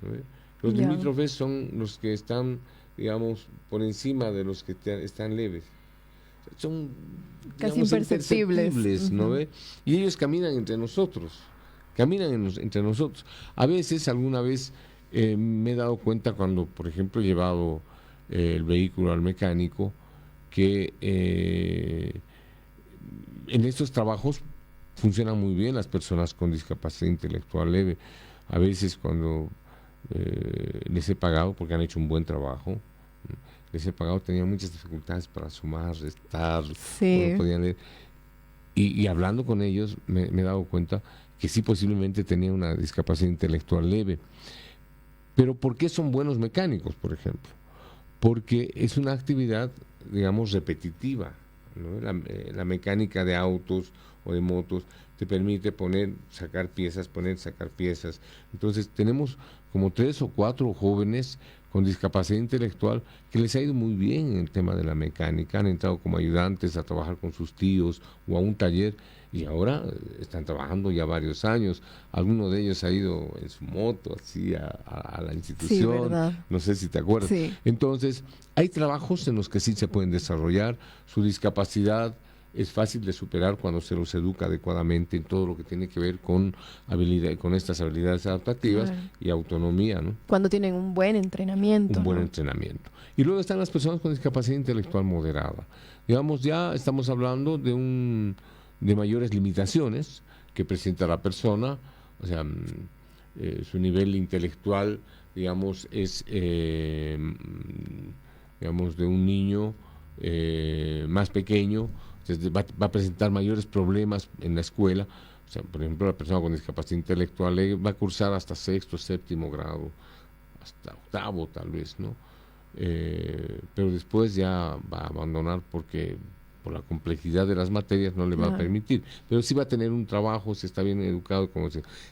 ¿no? Los limítrofes son los que están, digamos, por encima de los que están leves. Son casi imperceptibles, ¿no? Y ellos caminan entre nosotros. A veces, alguna vez me he dado cuenta cuando, por ejemplo, he llevado el vehículo al mecánico, que en estos trabajos funcionan muy bien las personas con discapacidad intelectual leve. A veces cuando les he pagado, porque han hecho un buen trabajo, les he pagado, tenían muchas dificultades para sumar, restar, no podían leer. Y hablando con ellos me he dado cuenta que sí, posiblemente tenían una discapacidad intelectual leve. Pero ¿por qué son buenos mecánicos, por ejemplo? Porque es una actividad, digamos, repetitiva, ¿no? La mecánica de autos o de motos te permite sacar piezas. Entonces tenemos como 3 o 4 jóvenes con discapacidad intelectual que les ha ido muy bien en el tema de la mecánica, han entrado como ayudantes a trabajar con sus tíos o a un taller y ahora están trabajando ya varios años. Alguno de ellos ha ido en su moto así a la institución, no sé si te acuerdas. Entonces hay trabajos en los que sí se pueden desarrollar. Su discapacidad es fácil de superar cuando se los educa adecuadamente en todo lo que tiene que ver con estas habilidades adaptativas y autonomía, ¿no? Cuando tienen un buen entrenamiento. Entrenamiento. Y luego están las personas con discapacidad intelectual moderada. Digamos, ya estamos hablando de mayores limitaciones que presenta la persona, o sea, su nivel intelectual, digamos, es, digamos, de un niño más pequeño. Entonces va a presentar mayores problemas en la escuela. O sea, por ejemplo, la persona con discapacidad intelectual va a cursar hasta 6º, 7º grado, hasta 8º tal vez, ¿no? Pero después ya va a abandonar porque por la complejidad de las materias no le va a permitir. Pero sí va a tener un trabajo, si está bien educado.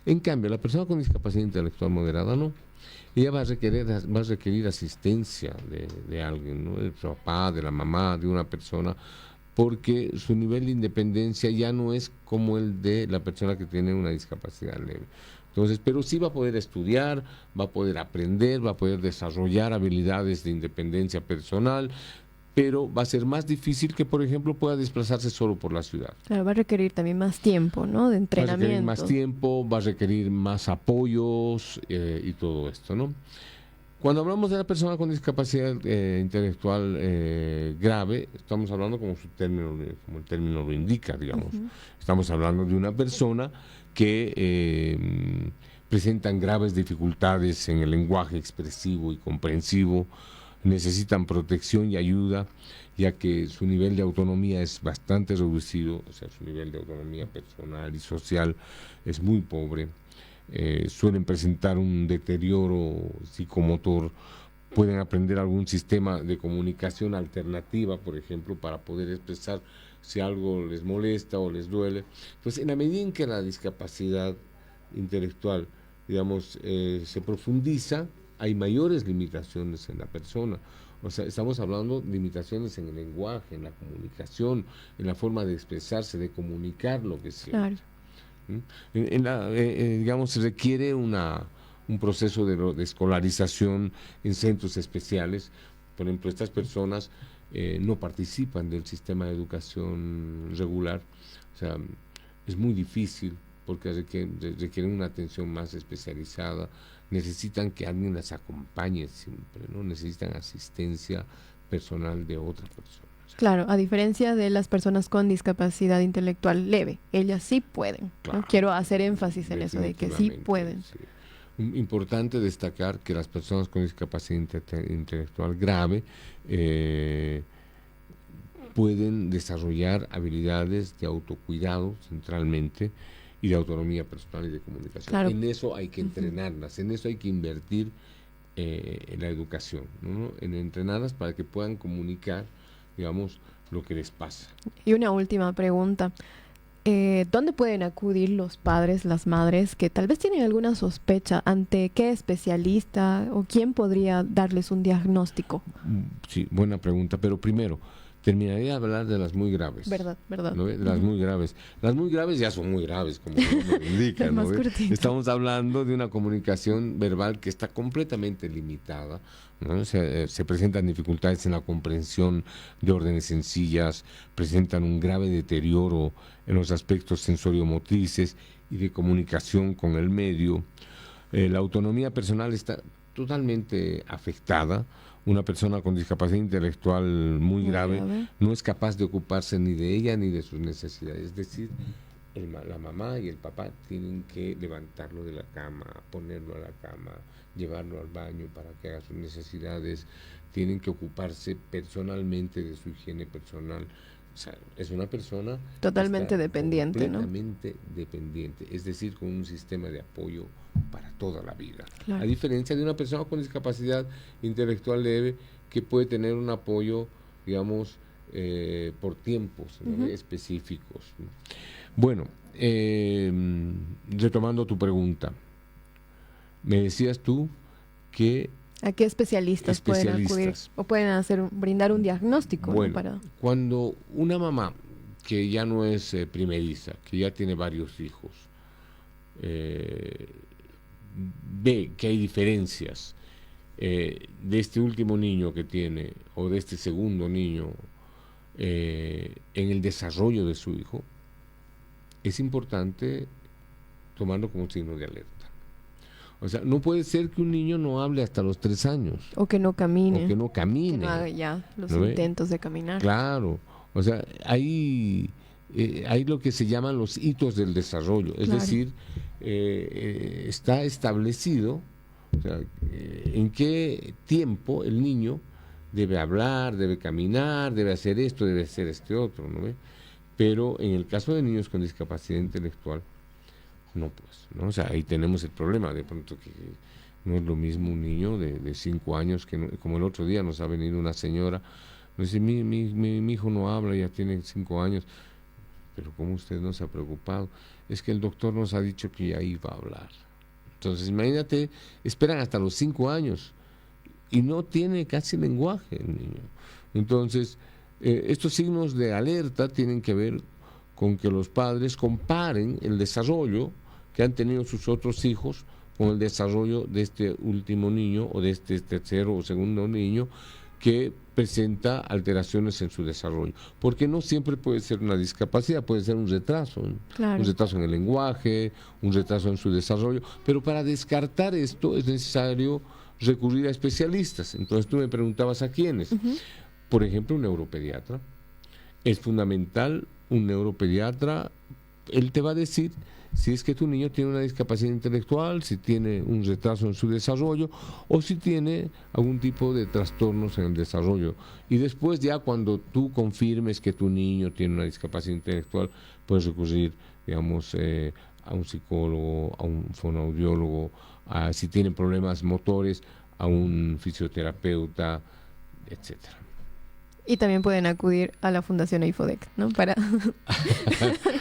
En cambio, la persona con discapacidad intelectual moderada no. Ella va a requerir asistencia de alguien, ¿no? Del papá, de la mamá, de una persona, porque su nivel de independencia ya no es como el de la persona que tiene una discapacidad leve. Entonces, pero sí va a poder estudiar, va a poder aprender, va a poder desarrollar habilidades de independencia personal, pero va a ser más difícil que, por ejemplo, pueda desplazarse solo por la ciudad. Claro, va a requerir también más tiempo, ¿no? De entrenamiento. Va a requerir más tiempo, va a requerir más apoyos y todo esto, ¿no? Cuando hablamos de la persona con discapacidad intelectual grave, estamos hablando como el término lo indica, digamos. Estamos hablando de una persona que presentan graves dificultades en el lenguaje expresivo y comprensivo, necesitan protección y ayuda, ya que su nivel de autonomía es bastante reducido, o sea, su nivel de autonomía personal y social es muy pobre. Suelen presentar un deterioro psicomotor, pueden aprender algún sistema de comunicación alternativa, por ejemplo, para poder expresar si algo les molesta o les duele. Entonces, en la medida en que la discapacidad intelectual, digamos, se profundiza, hay mayores limitaciones en la persona. O sea, estamos hablando de limitaciones en el lenguaje, en la comunicación, en la forma de expresarse, de comunicar lo que siente. Claro. Digamos, se requiere un proceso de escolarización en centros especiales. Por ejemplo, estas personas no participan del sistema de educación regular. O sea, es muy difícil porque requieren una atención más especializada. Necesitan que alguien las acompañe siempre, ¿no? Necesitan asistencia personal de otra persona. Claro, a diferencia de las personas con discapacidad intelectual leve, ellas sí pueden. Claro. ¿No? Quiero hacer énfasis en eso, de que sí pueden. Sí. Importante destacar que las personas con discapacidad intelectual grave pueden desarrollar habilidades de autocuidado centralmente y de autonomía personal y de comunicación. Claro. En eso hay que entrenarlas, en eso hay que invertir en la educación, ¿no? En entrenarlas para que puedan comunicar, digamos, lo que les pasa. Y una última pregunta. ¿Dónde pueden acudir los padres, las madres que tal vez tienen alguna sospecha? ¿Ante qué especialista o quién podría darles un diagnóstico? Sí, buena pregunta, pero primero terminaría de hablar de las muy graves. Verdad. ¿No? De las muy graves. Las muy graves ya son muy graves, como lo indica, ¿no? Estamos hablando de una comunicación verbal que está completamente limitada, ¿no? Se presentan dificultades en la comprensión de órdenes sencillas, presentan un grave deterioro en los aspectos sensoriomotrices y de comunicación con el medio. La autonomía personal está totalmente afectada. Una persona con discapacidad intelectual muy grave no es capaz de ocuparse ni de ella ni de sus necesidades. Es decir, la mamá y el papá tienen que levantarlo de la cama, ponerlo a la cama, llevarlo al baño para que haga sus necesidades, tienen que ocuparse personalmente de su higiene personal. O sea, es una persona totalmente dependiente, completamente dependiente, es decir, con un sistema de apoyo para toda la vida. Claro. A diferencia de una persona con discapacidad intelectual leve que puede tener un apoyo, digamos, por tiempos, ¿no? específicos. Bueno, retomando tu pregunta, me decías tú que ¿a qué especialistas pueden acudir o pueden brindar un diagnóstico? Bueno, ¿no? Cuando una mamá que ya no es primeriza, que ya tiene varios hijos, ve que hay diferencias de este último niño que tiene o de este segundo niño en el desarrollo de su hijo, es importante tomarlo como signo de alerta. O sea, no puede ser que un niño no hable hasta los 3 años. O que no camine. Que no haga ya los intentos de caminar. Claro. O sea, hay lo que se llaman los hitos del desarrollo. Es decir, está establecido, o sea, en qué tiempo el niño debe hablar, debe caminar, debe hacer esto, debe hacer este otro, ¿no? Pero en el caso de niños con discapacidad intelectual, no, pues, ¿no? O sea, ahí tenemos el problema, de pronto que no es lo mismo un niño de 5 años, que no, como el otro día nos ha venido una señora, nos dice, mi hijo no habla, ya tiene 5 años, pero ¿cómo usted no se ha preocupado? Es que el doctor nos ha dicho que ya iba a hablar. Entonces, imagínate, esperan hasta los 5 años y no tiene casi lenguaje el niño. Entonces, estos signos de alerta tienen que ver con que los padres comparen el desarrollo que han tenido sus otros hijos con el desarrollo de este último niño o de este tercero o segundo niño que presenta alteraciones en su desarrollo. Porque no siempre puede ser una discapacidad, puede ser un retraso. Claro. Un retraso en el lenguaje, un retraso en su desarrollo. Pero para descartar esto es necesario recurrir a especialistas. Entonces tú me preguntabas a quiénes. Por ejemplo, un neuropediatra. Es fundamental un neuropediatra, él te va a decir si es que tu niño tiene una discapacidad intelectual, si tiene un retraso en su desarrollo o si tiene algún tipo de trastornos en el desarrollo. Y después ya cuando tú confirmes que tu niño tiene una discapacidad intelectual, puedes recurrir, digamos, a un psicólogo, a un fonoaudiólogo, si tiene problemas motores, a un fisioterapeuta, etcétera. Y también pueden acudir a la Fundación EIFODEC, ¿no? Para,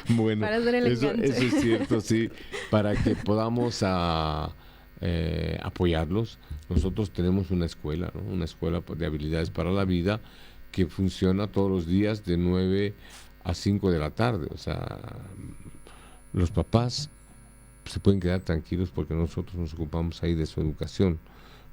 bueno, para hacer el enganche. Eso es cierto, sí, para que podamos apoyarlos. Nosotros tenemos una escuela, ¿no? Una escuela de habilidades para la vida que funciona todos los días de 9 a 5 de la tarde. O sea, los papás se pueden quedar tranquilos porque nosotros nos ocupamos ahí de su educación,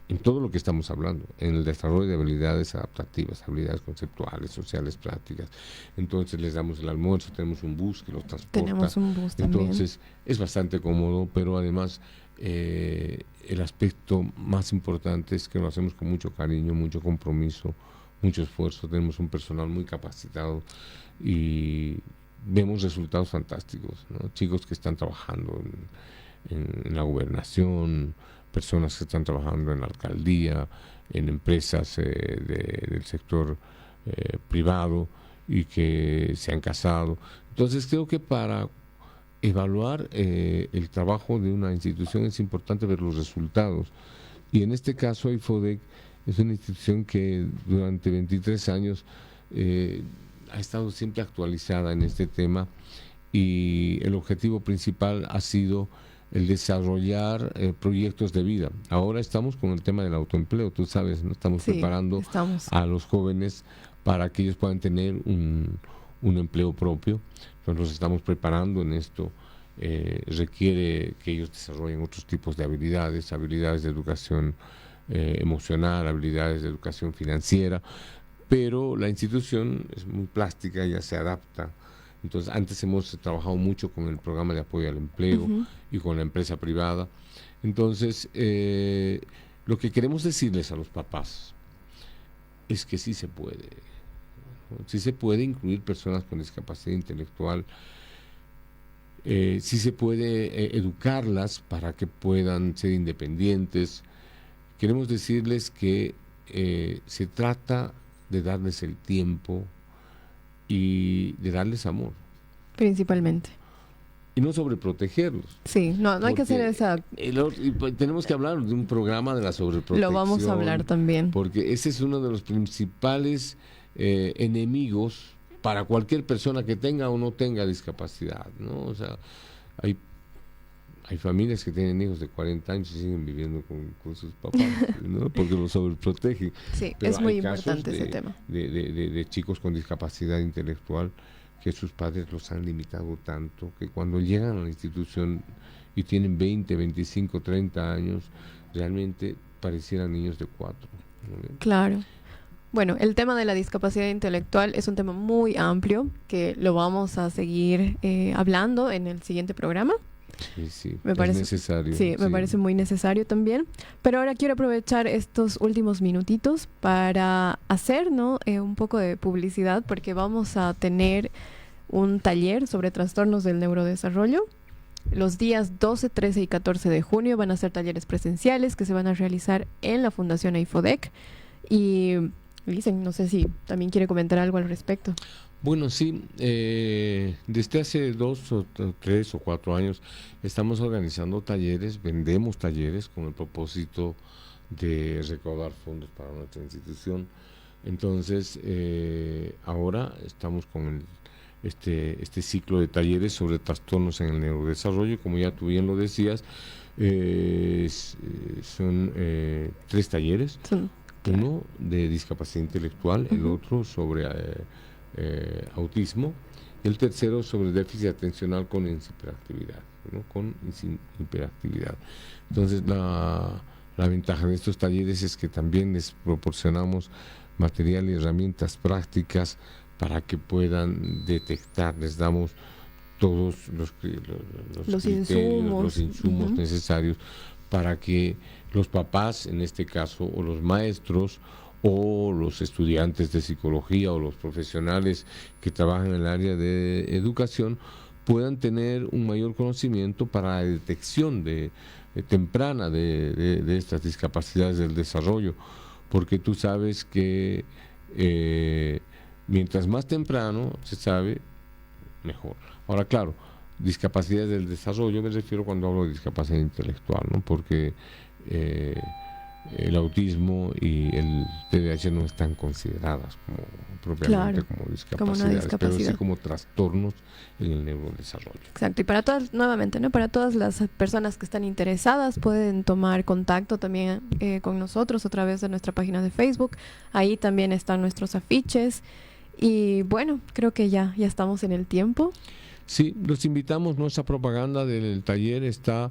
en todo lo que estamos hablando, en el desarrollo de habilidades adaptativas, habilidades conceptuales, sociales, prácticas. Entonces les damos el almuerzo, tenemos un bus que los transporta. Tenemos un bus también. Entonces es bastante cómodo, pero además el aspecto más importante es que lo hacemos con mucho cariño, mucho compromiso, mucho esfuerzo. Tenemos un personal muy capacitado y vemos resultados fantásticos, ¿no? Chicos que están trabajando en la gobernación, personas que están trabajando en la alcaldía, en empresas del sector privado y que se han casado. Entonces creo que para evaluar el trabajo de una institución es importante ver los resultados. Y en este caso EIFODEC es una institución que durante 23 años ha estado siempre actualizada en este tema, y el objetivo principal ha sido el desarrollar proyectos de vida. Ahora estamos con el tema del autoempleo, tú sabes, ¿no? Estamos preparando a los jóvenes para que ellos puedan tener un empleo propio. Entonces los estamos preparando en esto. Requiere que ellos desarrollen otros tipos de habilidades de educación emocional, habilidades de educación financiera, pero la institución es muy plástica, ya se adapta. Entonces, antes hemos trabajado mucho con el programa de apoyo al empleo y con la empresa privada. Entonces, lo que queremos decirles a los papás es que sí se puede, ¿no? Sí se puede incluir personas con discapacidad intelectual, sí se puede educarlas para que puedan ser independientes. Queremos decirles que se trata de darles el tiempo y de darles amor. Principalmente. Y no sobreprotegerlos. Sí, no hay que hacer esa... Tenemos que hablar de un programa de la sobreprotección. Lo vamos a hablar también. Porque ese es uno de los principales enemigos para cualquier persona que tenga o no tenga discapacidad, ¿no? O sea, hay familias que tienen hijos de 40 años y siguen viviendo con sus papás, ¿no? Porque los sobreprotegen. Sí, pero es muy importante ese tema. De chicos con discapacidad intelectual que sus padres los han limitado tanto que cuando llegan a la institución y tienen 20, 25, 30 años, realmente parecieran niños de 4, ¿no? Claro. Bueno, el tema de la discapacidad intelectual es un tema muy amplio que lo vamos a seguir hablando en el siguiente programa. Sí, me parece necesario. Sí, me parece muy necesario también. Pero ahora quiero aprovechar estos últimos minutitos para hacer, ¿no? Un poco de publicidad, porque vamos a tener un taller sobre trastornos del neurodesarrollo. Los días 12, 13 y 14 de junio van a ser talleres presenciales que se van a realizar en la Fundación EIFODEC. Y Lisen, no sé si también quiere comentar algo al respecto. Bueno, sí, desde hace 2 o 3 o 4 años estamos organizando talleres, vendemos talleres con el propósito de recaudar fondos para nuestra institución. Entonces, ahora estamos con este ciclo de talleres sobre trastornos en el neurodesarrollo, como ya tú bien lo decías, son 3 talleres, uno de discapacidad intelectual, el otro sobre autismo, y el tercero sobre déficit atencional con hiperactividad, ¿no? Con hiperactividad. Entonces la ventaja de estos talleres es que también les proporcionamos material y herramientas prácticas para que puedan detectar, les damos todos los criterios, los insumos necesarios para que los papás, en este caso, o los maestros, o los estudiantes de psicología, o los profesionales que trabajan en el área de educación, puedan tener un mayor conocimiento para la detección temprana de estas discapacidades del desarrollo, porque tú sabes que mientras más temprano se sabe, mejor. Ahora, claro, discapacidades del desarrollo me refiero cuando hablo de discapacidad intelectual, ¿no? Porque el autismo y el TDAH no están consideradas como propiamente como discapacidades, pero sí como trastornos en el neurodesarrollo. Exacto, y para todas, nuevamente, ¿no? Para todas las personas que están interesadas pueden tomar contacto también con nosotros a través de nuestra página de Facebook. Ahí también están nuestros afiches. Y bueno, creo que ya estamos en el tiempo. Sí, los invitamos. Nuestra propaganda del taller está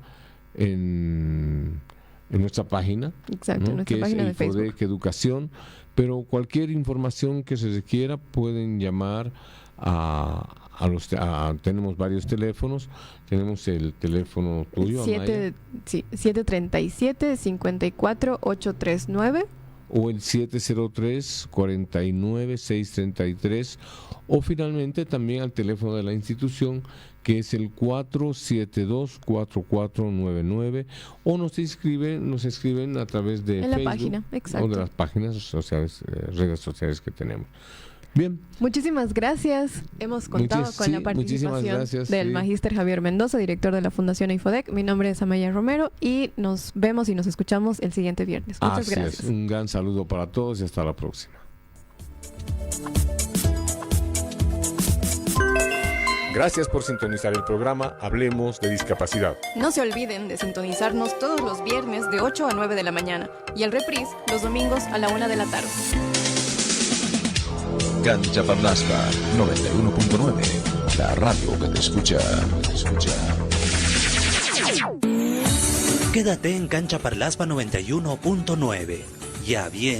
en nuestra página. Exacto, ¿no? en nuestra que página de es EIFODEC Facebook. Educación, pero cualquier información que se requiera pueden llamar tenemos varios teléfonos. Tenemos el teléfono tuyo, Amaya, 737-54-839 o el 703-49-633, o finalmente también al teléfono de la institución, que es el 472-4499, o nos escriben a través de en la Facebook, página, exacto, o de las páginas sociales, redes sociales que tenemos. Bien. Muchísimas gracias. Hemos contado con la participación del Magíster Javier Mendoza, director de la Fundación EIFODEC. Mi nombre es Amaya Romero y nos vemos y nos escuchamos el siguiente viernes. Muchas Así gracias. Es. Un gran saludo para todos y hasta la próxima. Gracias por sintonizar el programa Hablemos de Discapacidad. No se olviden de sintonizarnos todos los viernes de 8 a 9 de la mañana y el reprise los domingos a la 1 de la tarde. Cancha Parlaspa 91.9, la radio que te escucha. Quédate en Cancha Parlaspa 91.9. Ya bien.